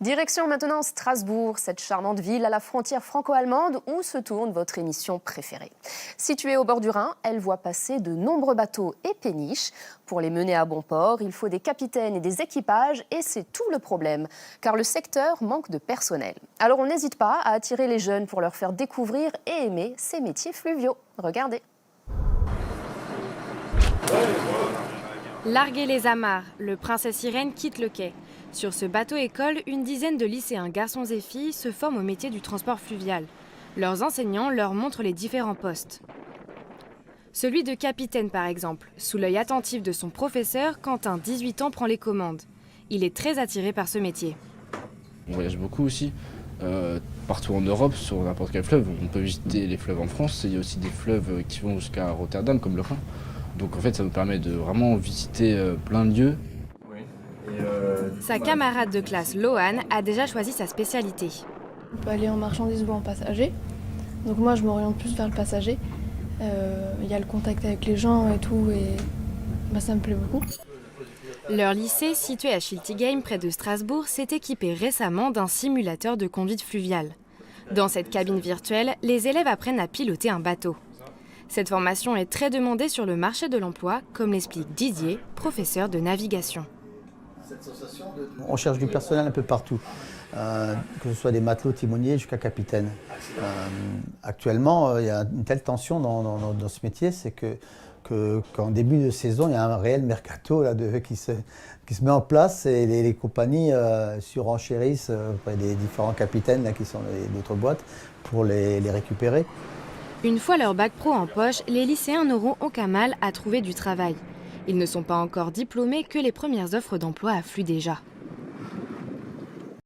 Direction maintenant Strasbourg, cette charmante ville à la frontière franco-allemande où se tourne votre émission préférée. Située au bord du Rhin, elle voit passer de nombreux bateaux et péniches. Pour les mener à bon port, il faut des capitaines et des équipages et c'est tout le problème, car le secteur manque de personnel. Alors on n'hésite pas à attirer les jeunes pour leur faire découvrir et aimer ces métiers fluviaux. Regardez. Larguer les amarres, le Princesse Irène quitte le quai. Sur ce bateau-école, une dizaine de lycéens, garçons et filles, se forment au métier du transport fluvial. Leurs enseignants leur montrent les différents postes. Celui de capitaine, par exemple. Sous l'œil attentif de son professeur, Quentin, 18 ans, prend les commandes. Il est très attiré par ce métier. On voyage beaucoup aussi, partout en Europe, sur n'importe quel fleuve. On peut visiter les fleuves en France, il y a aussi des fleuves qui vont jusqu'à Rotterdam, comme le Rhin. Donc en fait, ça nous permet de vraiment visiter plein de lieux. Sa camarade de classe, Lohan, a déjà choisi sa spécialité. On peut aller en marchandises ou en passager. Donc moi, je m'oriente plus vers le passager. Il y a le contact avec les gens et tout, et ça me plaît beaucoup. Leur lycée, situé à Schiltigheim, près de Strasbourg, s'est équipé récemment d'un simulateur de conduite fluviale. Dans cette cabine virtuelle, les élèves apprennent à piloter un bateau. Cette formation est très demandée sur le marché de l'emploi, comme l'explique Didier, professeur de navigation. On cherche du personnel un peu partout, que ce soit des matelots, timoniers jusqu'à capitaine. Actuellement, il y a une telle tension dans ce métier, c'est qu'en début de saison, il y a un réel mercato là, qui se met en place et les compagnies surenchérissent auprès des différents capitaines là, qui sont d'autres boîtes pour les récupérer. Une fois leur bac pro en poche, les lycéens n'auront aucun mal à trouver du travail. Ils ne sont pas encore diplômés que les premières offres d'emploi affluent déjà.